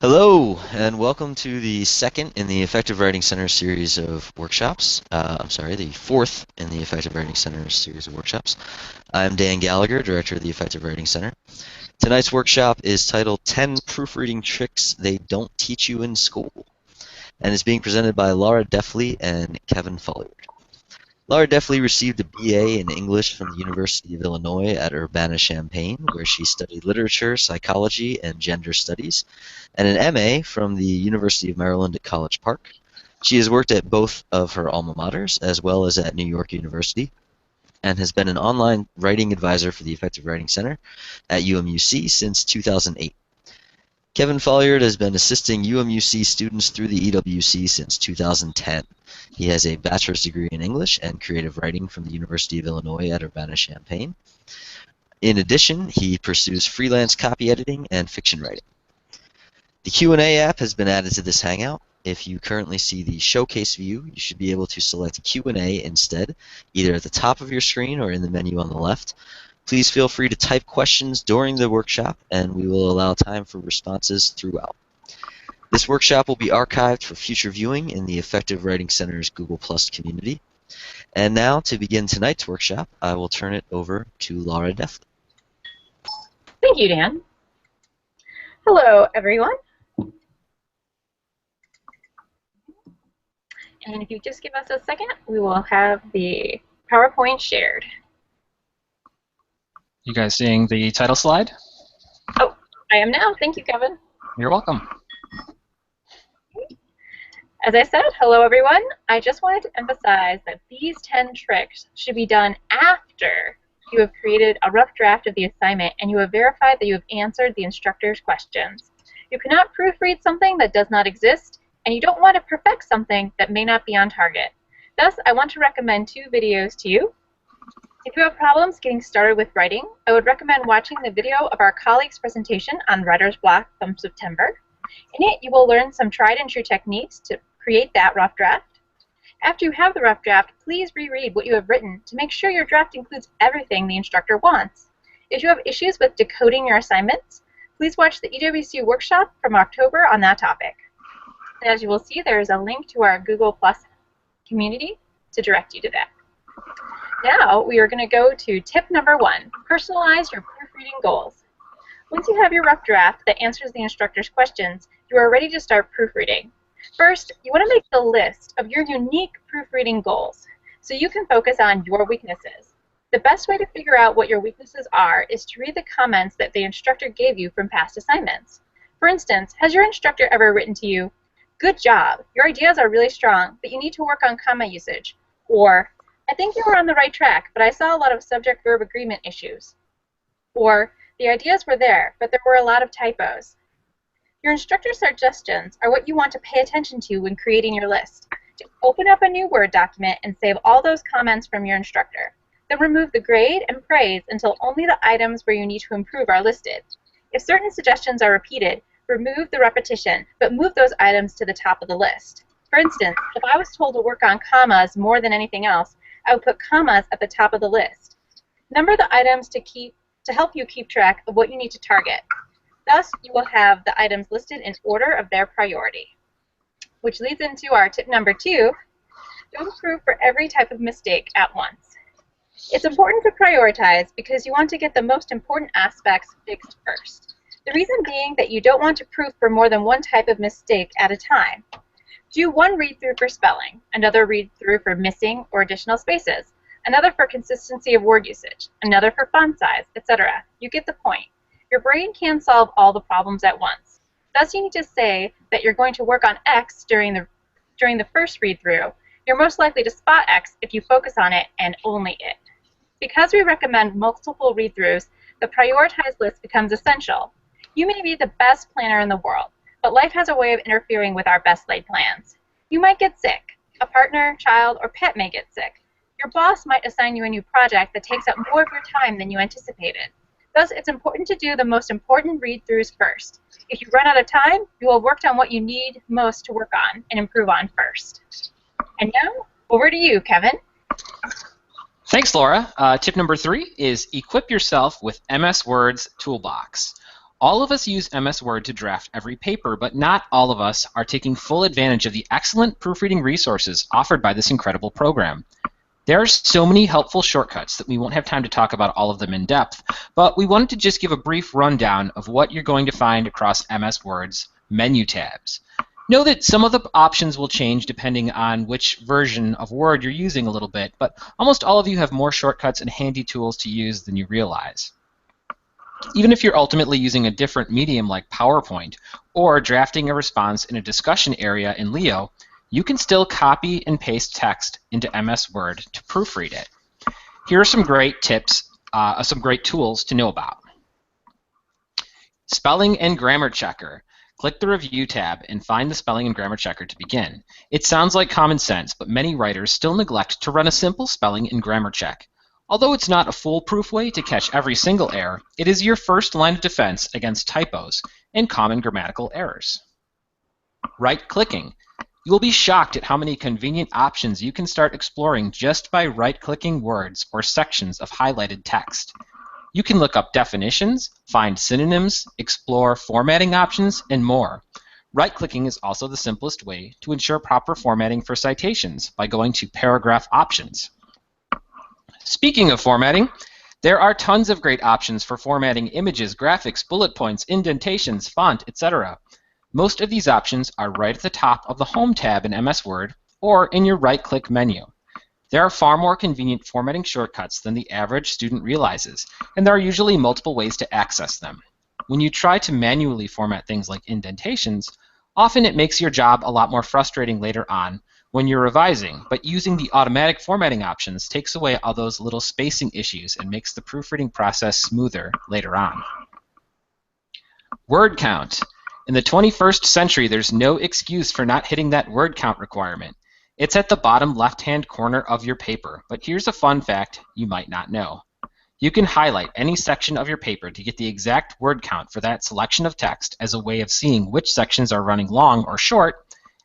Hello, and welcome to the second in the Effective Writing Center series of workshops. The fourth in the Effective Writing Center series of workshops. I'm Dan Gallagher, Director of the Effective Writing Center. Tonight's workshop is titled 10 Proofreading Tricks They Don't Teach You in School, and is being presented by Laura Deffley and Kevin Folliard. Laura Deffley received a BA in English from the University of Illinois at Urbana-Champaign, where she studied literature, psychology, and gender studies, and an MA from the University of Maryland at College Park. She has worked at both of her alma maters, as well as at New York University, and has been an online writing advisor for the Effective Writing Center at UMUC since 2008. Kevin Folliard has been assisting UMUC students through the EWC since 2010. He has a bachelor's degree in English and creative writing from the University of Illinois at Urbana-Champaign. In addition, he pursues freelance copy editing and fiction writing. The Q&A app has been added to this Hangout. If you currently see the showcase view, you should be able to select Q&A instead, either at the top of your screen or in the menu on the left. Please feel free to type questions during the workshop, and we will allow time for responses throughout. This workshop will be archived for future viewing in the Effective Writing Center's Google Plus community. And now, to begin tonight's workshop, I will turn it over to Laura Deffley. Thank you, Dan. Hello, everyone. And if you just give us a second, we will have the PowerPoint shared. You guys seeing the title slide? Oh, I am now. Thank you, Kevin. You're welcome. As I said, hello, everyone. I just wanted to emphasize that these 10 tricks should be done after you have created a rough draft of the assignment and you have verified that you have answered the instructor's questions. You cannot proofread something that does not exist, and you don't want to perfect something that may not be on target. Thus, I want to recommend 2 videos to you. If you have problems getting started with writing, I would recommend watching the video of our colleague's presentation on writer's block from September. In it, you will learn some tried and true techniques to create that rough draft. After you have the rough draft, please reread what you have written to make sure your draft includes everything the instructor wants. If you have issues with decoding your assignments, please watch the EWC workshop from October on that topic. And as you will see, there is a link to our Google Plus community to direct you to that. Now we are going to go to tip number 1, personalize your proofreading goals. Once you have your rough draft that answers the instructor's questions, you are ready to start proofreading. First, you want to make a list of your unique proofreading goals so you can focus on your weaknesses. The best way to figure out what your weaknesses are is to read the comments that the instructor gave you from past assignments. For instance, has your instructor ever written to you, "Good job, your ideas are really strong, but you need to work on comma usage," or "I think you were on the right track, but I saw a lot of subject-verb agreement issues," or "The ideas were there, but there were a lot of typos"? Your instructor's suggestions are what you want to pay attention to when creating your list. To open up a new Word document and save all those comments from your instructor. Then remove the grade and praise until only the items where you need to improve are listed. If certain suggestions are repeated, remove the repetition, but move those items to the top of the list. For instance, if I was told to work on commas more than anything else, I would put commas at the top of the list. Number the items to help you keep track of what you need to target. Thus, you will have the items listed in order of their priority. Which leads into our tip number 2, don't proof for every type of mistake at once. It's important to prioritize because you want to get the most important aspects fixed first. The reason being that you don't want to proof for more than one type of mistake at a time. Do one read-through for spelling, another read-through for missing or additional spaces, another for consistency of word usage, another for font size, etc. You get the point. Your brain can't solve all the problems at once. Thus, you need to say that you're going to work on X during the first read-through. You're most likely to spot X if you focus on it and only it. Because we recommend multiple read-throughs, the prioritized list becomes essential. You may be the best planner in the world, but life has a way of interfering with our best laid plans. You might get sick. A partner, child, or pet may get sick. Your boss might assign you a new project that takes up more of your time than you anticipated. Thus, it's important to do the most important read-throughs first. If you run out of time, you will have worked on what you need most to work on and improve on first. And now, over to you, Kevin. Thanks, Laura. Tip number 3 is equip yourself with MS Word's Toolbox. All of us use MS Word to draft every paper, but not all of us are taking full advantage of the excellent proofreading resources offered by this incredible program. There are so many helpful shortcuts that we won't have time to talk about all of them in depth, but we wanted to just give a brief rundown of what you're going to find across MS Word's menu tabs. Know that some of the options will change depending on which version of Word you're using a little bit, but almost all of you have more shortcuts and handy tools to use than you realize. Even if you're ultimately using a different medium like PowerPoint or drafting a response in a discussion area in Leo, you can still copy and paste text into MS Word to proofread it. Here are some great tips, some great tools to know about. Spelling and Grammar Checker. Click the Review tab and find the Spelling and Grammar Checker to begin. It sounds like common sense, but many writers still neglect to run a simple spelling and grammar check. Although it's not a foolproof way to catch every single error, it is your first line of defense against typos and common grammatical errors. Right-clicking. You will be shocked at how many convenient options you can start exploring just by right-clicking words or sections of highlighted text. You can look up definitions, find synonyms, explore formatting options, and more. Right-clicking is also the simplest way to ensure proper formatting for citations by going to Paragraph Options. Speaking of formatting, there are tons of great options for formatting images, graphics, bullet points, indentations, font, etc. Most of these options are right at the top of the Home tab in MS Word or in your right-click menu. There are far more convenient formatting shortcuts than the average student realizes, and there are usually multiple ways to access them. When you try to manually format things like indentations, often it makes your job a lot more frustrating later on when you're revising, but using the automatic formatting options takes away all those little spacing issues and makes the proofreading process smoother later on. Word count. In the 21st century, there's no excuse for not hitting that word count requirement. It's at the bottom left-hand corner of your paper, but here's a fun fact you might not know. You can highlight any section of your paper to get the exact word count for that selection of text as a way of seeing which sections are running long or short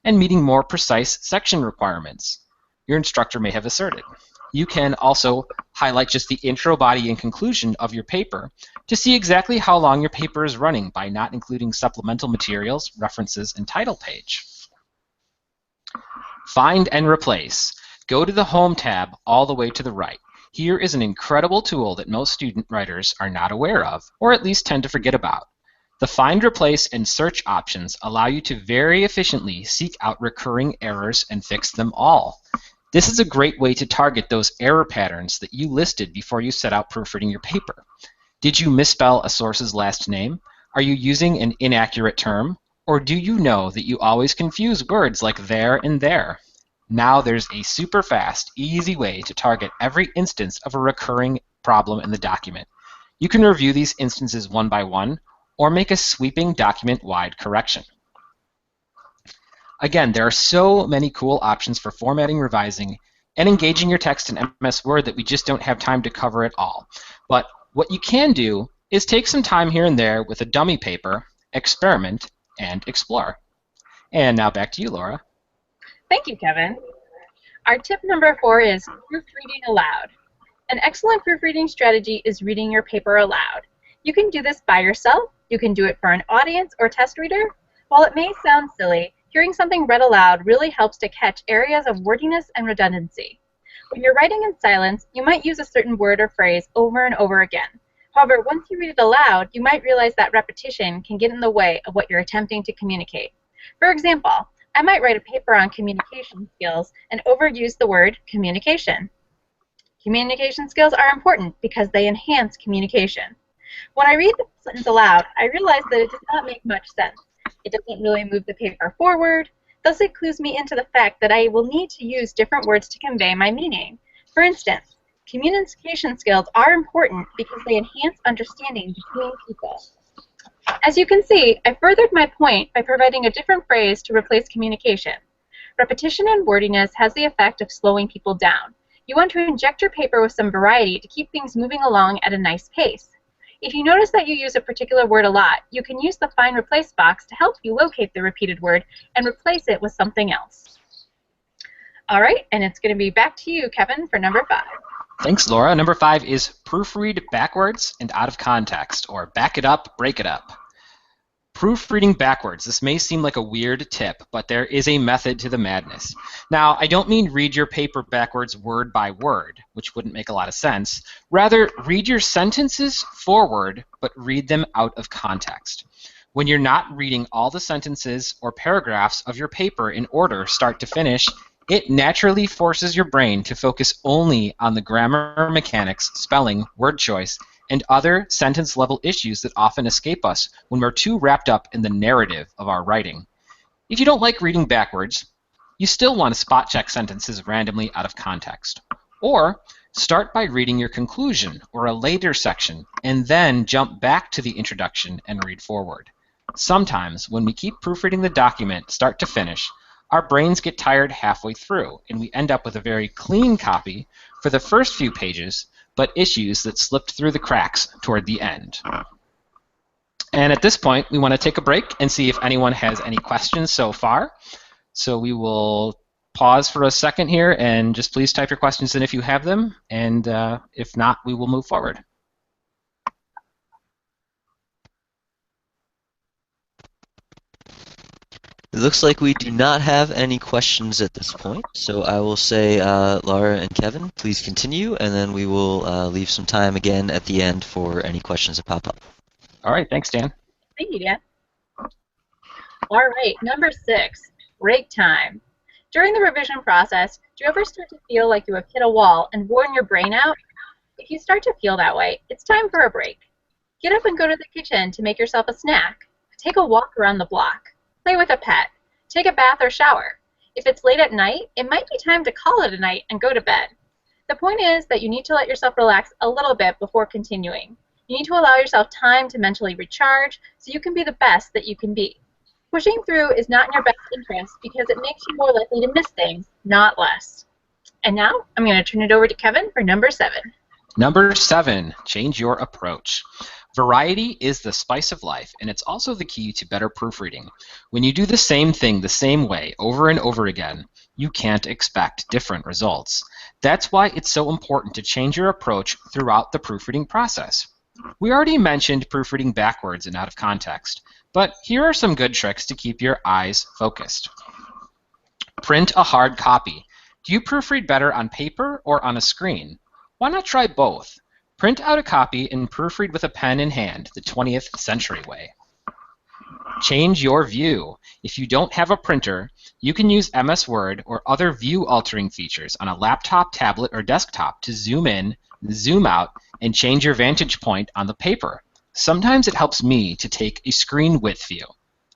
and meeting more precise section requirements your instructor may have asserted. You can also highlight just the intro, body, and conclusion of your paper to see exactly how long your paper is running by not including supplemental materials, references, and title page. Find and replace. Go to the Home tab all the way to the right. Here is an incredible tool that most student writers are not aware of, or at least tend to forget about. The Find, Replace, and Search options allow you to very efficiently seek out recurring errors and fix them all. This is a great way to target those error patterns that you listed before you set out proofreading your paper. Did you misspell a source's last name? Are you using an inaccurate term? Or do you know that you always confuse words like there and there? Now there's a super fast, easy way to target every instance of a recurring problem in the document. You can review these instances one by one, or make a sweeping document-wide correction. Again, there are so many cool options for formatting, revising, and engaging your text in MS Word that we just don't have time to cover it all. But what you can do is take some time here and there with a dummy paper, experiment, and explore. And now back to you, Laura. Thank you, Kevin. Our tip number 4 is proofreading aloud. An excellent proofreading strategy is reading your paper aloud. You can do this by yourself. You can do it for an audience or test reader. While it may sound silly, hearing something read aloud really helps to catch areas of wordiness and redundancy. When you're writing in silence, you might use a certain word or phrase over and over again. However, once you read it aloud, you might realize that repetition can get in the way of what you're attempting to communicate. For example, I might write a paper on communication skills and overuse the word communication. Communication skills are important because they enhance communication. When I read the sentence aloud, I realize that it does not make much sense. It doesn't really move the paper forward. Thus, it clues me into the fact that I will need to use different words to convey my meaning. For instance, communication skills are important because they enhance understanding between people. As you can see, I furthered my point by providing a different phrase to replace communication. Repetition and wordiness has the effect of slowing people down. You want to inject your paper with some variety to keep things moving along at a nice pace. If you notice that you use a particular word a lot, you can use the Find Replace box to help you locate the repeated word and replace it with something else. All right, and it's going to be back to you, Kevin, for number 5. Thanks, Laura. Number 5 is proofread backwards and out of context, or back it up, break it up. Proofreading backwards. This may seem like a weird tip, but there is a method to the madness. Now, I don't mean read your paper backwards word by word, which wouldn't make a lot of sense. Rather, read your sentences forward, but read them out of context. When you're not reading all the sentences or paragraphs of your paper in order, start to finish, it naturally forces your brain to focus only on the grammar mechanics, spelling, word choice, and other sentence-level issues that often escape us when we're too wrapped up in the narrative of our writing. If you don't like reading backwards, you still want to spot-check sentences randomly out of context. Or start by reading your conclusion or a later section, and then jump back to the introduction and read forward. Sometimes, when we keep proofreading the document start to finish, our brains get tired halfway through, and we end up with a very clean copy for the first few pages, but issues that slipped through the cracks toward the end. And at this point, we want to take a break and see if anyone has any questions so far. So we will pause for a second here, and just please type your questions in if you have them, and if not, we will move forward. It looks like we do not have any questions at this point, so I will say, Laura and Kevin, please continue, and then we will leave some time again at the end for any questions that pop up. All right, thanks, Dan. Thank you, Dan. All right, number 6, break time. During the revision process, do you ever start to feel like you have hit a wall and worn your brain out? If you start to feel that way, it's time for a break. Get up and go to the kitchen to make yourself a snack. Take a walk around the block. Play with a pet. Take a bath or shower. If it's late at night, it might be time to call it a night and go to bed. The point is that you need to let yourself relax a little bit before continuing. You need to allow yourself time to mentally recharge so you can be the best that you can be. Pushing through is not in your best interest because it makes you more likely to miss things, not less. And now I'm going to turn it over to Kevin for number 7. Number 7, change your approach. Variety is the spice of life, and it's also the key to better proofreading. When you do the same thing the same way over and over again, you can't expect different results. That's why it's so important to change your approach throughout the proofreading process. We already mentioned proofreading backwards and out of context, but here are some good tricks to keep your eyes focused. Print a hard copy. Do you proofread better on paper or on a screen? Why not try both? Print out a copy and proofread with a pen in hand, the 20th century way. Change your view. If you don't have a printer, you can use MS Word or other view-altering features on a laptop, tablet, or desktop to zoom in, zoom out, and change your vantage point on the paper. Sometimes it helps me to take a screen width view.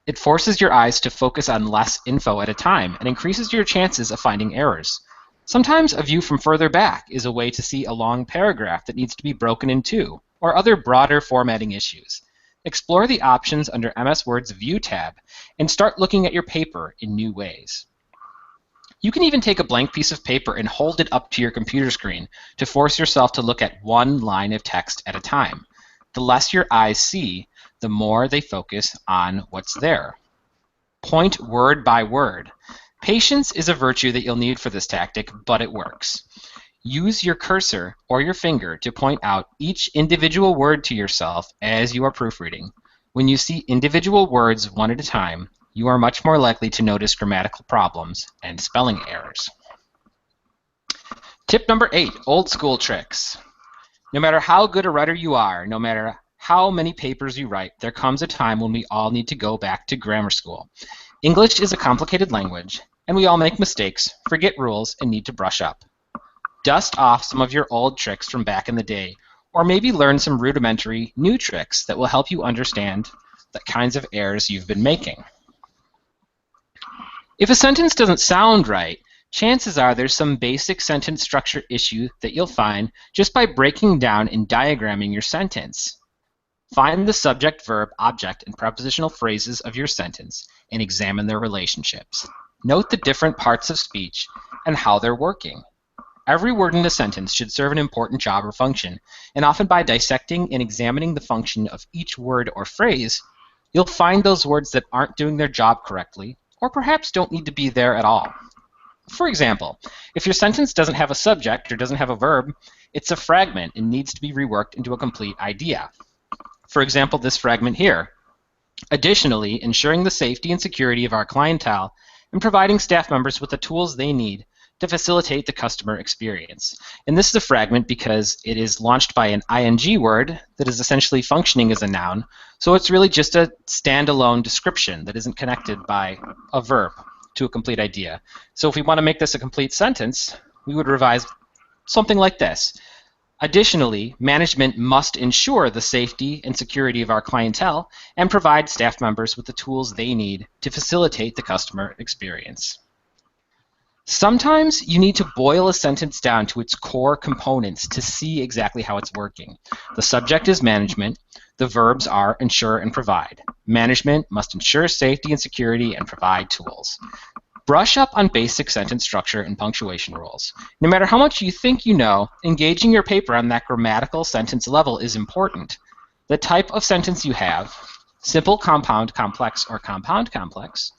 It forces your eyes to focus on less info at a time and increases your chances of finding errors. Sometimes a view from further back is a way to see a long paragraph that needs to be broken in two, or other broader formatting issues. Explore the options under MS Word's View tab and start looking at your paper in new ways. You can even take a blank piece of paper and hold it up to your computer screen to force yourself to look at one line of text at a time. The less your eyes see, the more they focus on what's there. Point word by word. Patience is a virtue that you'll need for this tactic, but it works. Use your cursor or your finger to point out each individual word to yourself as you are proofreading. When you see individual words one at a time, you are much more likely to notice grammatical problems and spelling errors. Tip number 8, old school tricks. No matter how good a writer you are, no matter how many papers you write, there comes a time when we all need to go back to grammar school. English is a complicated language, and we all make mistakes, forget rules, and need to brush up. Dust off some of your old tricks from back in the day, or maybe learn some rudimentary new tricks that will help you understand the kinds of errors you've been making. If a sentence doesn't sound right, chances are there's some basic sentence structure issue that you'll find just by breaking down and diagramming your sentence. Find the subject, verb, object, and prepositional phrases of your sentence and examine their relationships. Note the different parts of speech and how they're working. Every word in a sentence should serve an important job or function, and often by dissecting and examining the function of each word or phrase, you'll find those words that aren't doing their job correctly, or perhaps don't need to be there at all. For example, if your sentence doesn't have a subject or doesn't have a verb, it's a fragment and needs to be reworked into a complete idea. For example, this fragment here. Additionally, ensuring the safety and security of our clientele and providing staff members with the tools they need to facilitate the customer experience. And this is a fragment because it is launched by an ing word that is essentially functioning as a noun, so it's really just a standalone description that isn't connected by a verb to a complete idea. So if we want to make this a complete sentence, we would revise something like this. Additionally, management must ensure the safety and security of our clientele and provide staff members with the tools they need to facilitate the customer experience. Sometimes you need to boil a sentence down to its core components to see exactly how it's working. The subject is management. The verbs are ensure and provide. Management must ensure safety and security and provide tools. Brush up on basic sentence structure and punctuation rules. No matter how much you think you know, engaging your paper on that grammatical sentence level is important. The type of sentence you have, simple, compound, complex, or compound complex,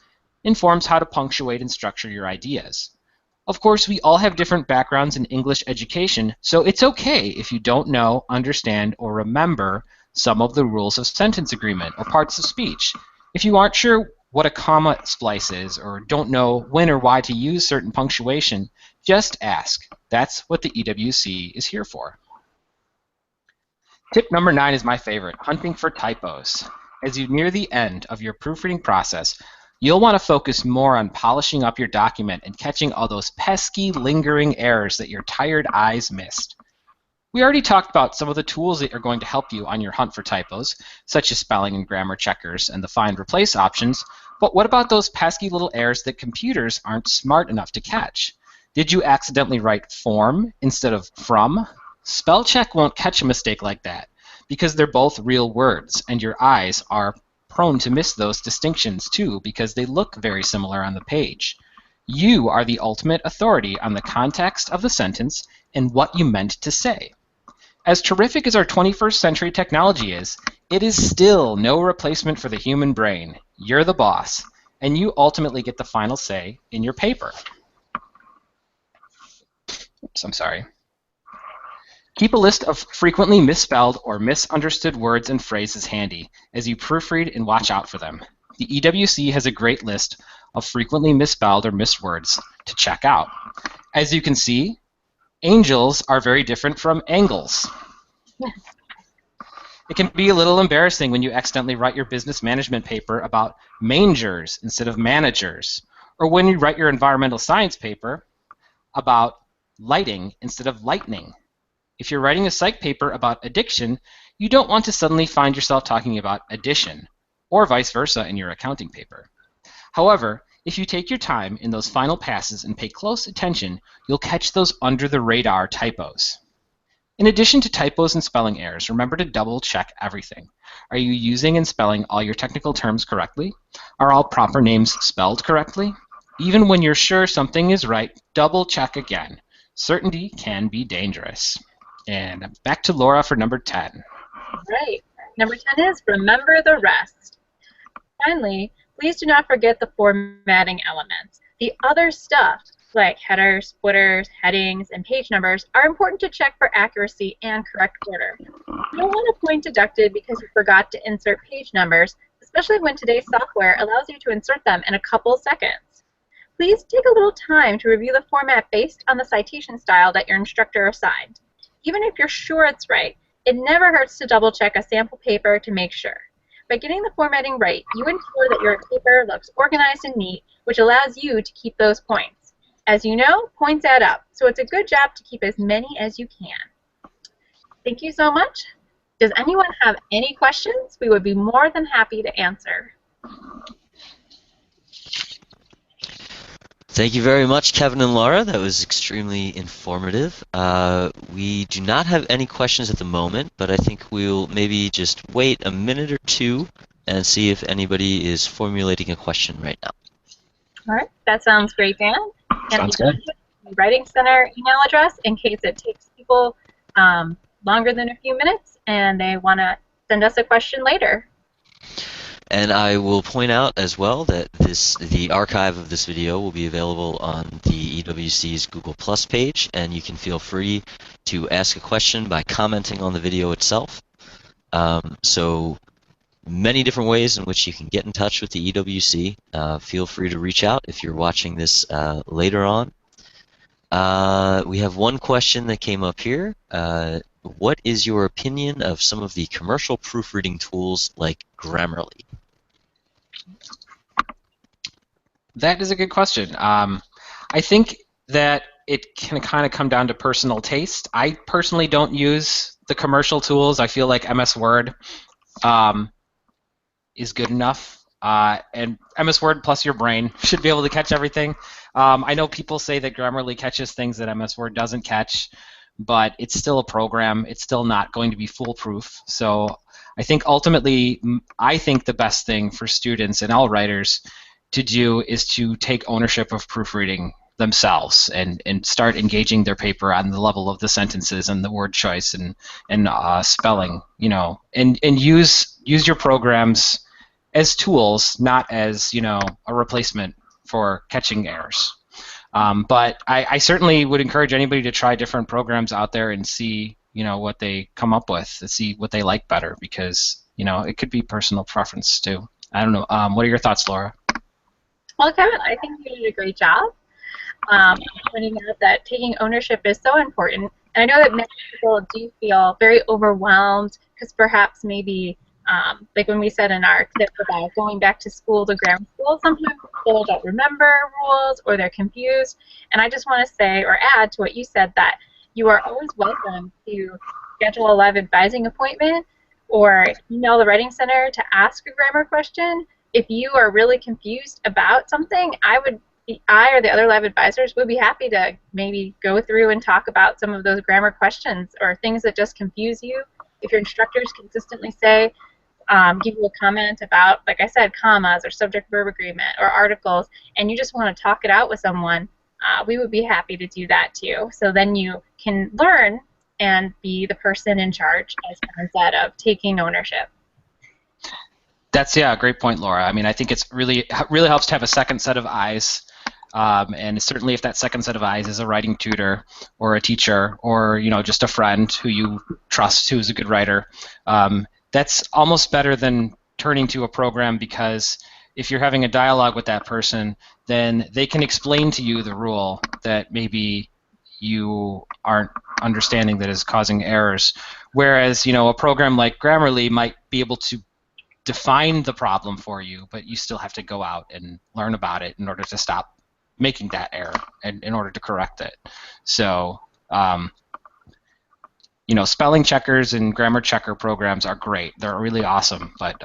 informs how to punctuate and structure your ideas. Of course, we all have different backgrounds in English education, so it's okay if you don't know, understand, or remember some of the rules of sentence agreement or parts of speech. If you aren't sure what a comma splice is or don't know when or why to use certain punctuation, just ask. That's what the EWC is here for. Tip number 9 is my favorite, hunting for typos. As you near the end of your proofreading process, you'll want to focus more on polishing up your document and catching all those pesky, lingering errors that your tired eyes missed. We already talked about some of the tools that are going to help you on your hunt for typos, such as spelling and grammar checkers and the find replace options, but what about those pesky little errors that computers aren't smart enough to catch? Did you accidentally write form instead of from? Spell check won't catch a mistake like that because they're both real words, and your eyes are prone to miss those distinctions too because they look very similar on the page. You are the ultimate authority on the context of the sentence and what you meant to say. As terrific as our 21st century technology is, it is still no replacement for the human brain. You're the boss, and you ultimately get the final say in your paper. Oops, I'm sorry. Keep a list of frequently misspelled or misunderstood words and phrases handy as you proofread and watch out for them. The EWC has a great list of frequently misspelled or missed words to check out. As you can see, angels are very different from angles. It can be a little embarrassing when you accidentally write your business management paper about mangers instead of managers, or when you write your environmental science paper about lighting instead of lightning. If you're writing a psych paper about addiction, you don't want to suddenly find yourself talking about addition, or vice versa in your accounting paper. However, if you take your time in those final passes and pay close attention, you'll catch those under-the-radar typos. In addition to typos and spelling errors, remember to double-check everything. Are you using and spelling all your technical terms correctly? Are all proper names spelled correctly? Even when you're sure something is right, double-check again. Certainty can be dangerous. And back to Laura for number 10. Right. Number 10 is remember the rest. Finally, please do not forget the formatting elements. The other stuff, like headers, footers, headings, and page numbers, are important to check for accuracy and correct order. You don't want a point deducted because you forgot to insert page numbers, especially when today's software allows you to insert them in a couple seconds. Please take a little time to review the format based on the citation style that your instructor assigned. Even if you're sure it's right, it never hurts to double check a sample paper to make sure. By getting the formatting right, you ensure that your paper looks organized and neat, which allows you to keep those points. As you know, points add up, so it's a good job to keep as many as you can. Thank you so much. Does anyone have any questions? We would be more than happy to answer. Thank you very much, Kevin and Laura. That was extremely informative. We do not have any questions at the moment, but I think we'll maybe just wait a minute or two and see if anybody is formulating a question right now. All right, that sounds great, Dan. Sounds good. The Writing Center email address in case it takes people longer than a few minutes and they want to send us a question later. And I will point out as well that the archive of this video will be available on the EWC's Google Plus page, and you can feel free to ask a question by commenting on the video itself. So many different ways in which you can get in touch with the EWC. Feel free to reach out if you're watching this later on. We have one question that came up here. What is your opinion of some of the commercial proofreading tools like Grammarly? That is a good question. I think that it can kind of come down to personal taste. I personally don't use the commercial tools. I feel like MS Word is good enough. And MS Word plus your brain should be able to catch everything. I know people say that Grammarly catches things that MS Word doesn't catch, but it's still a program. It's still not going to be foolproof. So I think ultimately, I think the best thing for students and all writers to do is to take ownership of proofreading themselves and start engaging their paper on the level of the sentences and the word choice and spelling, you know, and use your programs as tools, not as, you know, a replacement for catching errors. But I certainly would encourage anybody to try different programs out there and see, you know, what they come up with, and see what they like better, because, you know, it could be personal preference too. I don't know. What are your thoughts, Laura? Well, Kevin, I think you did a great job pointing out that taking ownership is so important. And I know that many people do feel very overwhelmed because perhaps maybe, like when we said in our clip about going back to school, to grammar school, sometimes people don't remember rules or they're confused. And I just want to say or add to what you said that you are always welcome to schedule a live advising appointment or email the Writing Center to ask a grammar question. If you are really confused about something, I or the other live advisors would be happy to maybe go through and talk about some of those grammar questions or things that just confuse you. If your instructors consistently say, give you a comment about, like I said, commas or subject-verb agreement or articles, and you just want to talk it out with someone, we would be happy to do that too. So then you can learn and be the person in charge, as Kevin said, of taking ownership. That's, yeah, a great point, Laura. I mean, I think it's really helps to have a second set of eyes, and certainly if that second set of eyes is a writing tutor or a teacher or, you know, just a friend who you trust who's a good writer, that's almost better than turning to a program, because if you're having a dialogue with that person, then they can explain to you the rule that maybe you aren't understanding that is causing errors. Whereas, you know, a program like Grammarly might be able to define the problem for you, but you still have to go out and learn about it in order to stop making that error and in order to correct it. So, you know, spelling checkers and grammar checker programs are great. They're really awesome, but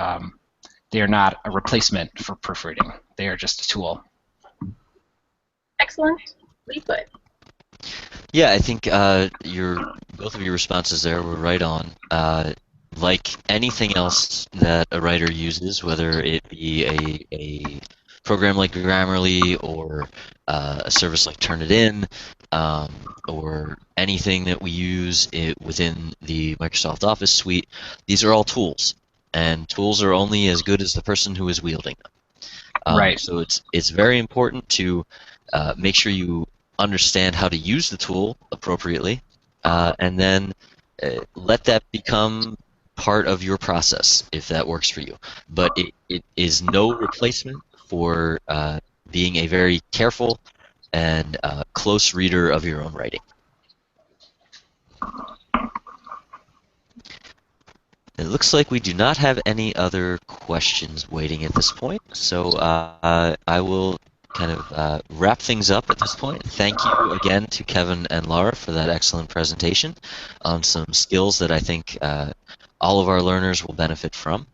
they are not a replacement for proofreading. They are just a tool. Excellent. Lee put. Yeah, I think both of your responses there were right on. Like anything else that a writer uses, whether it be a program like Grammarly or a service like Turnitin, or anything that we use within the Microsoft Office suite, these are all tools, and tools are only as good as the person who is wielding them. Right. So it's very important to make sure you understand how to use the tool appropriately, and then let that become part of your process if that works for you. But it is no replacement for being a very careful and close reader of your own writing. It looks like we do not have any other questions waiting at this point, so I will kind of wrap things up at this point. Thank you again to Kevin and Laura for that excellent presentation on some skills that I think all of our learners will benefit from.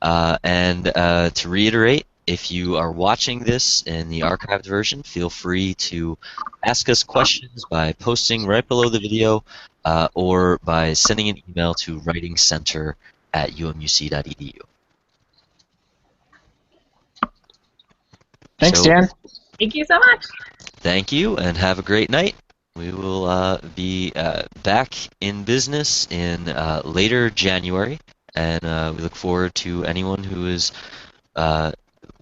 And to reiterate, if you are watching this in the archived version, feel free to ask us questions by posting right below the video or by sending an email to writingcenter@umUC.edu. Thanks, Dan. Thank you so much. Thank you, and have a great night. We will be back in business in later January, and we look forward to anyone who is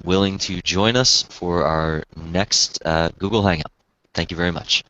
willing to join us for our next Google Hangout. Thank you very much.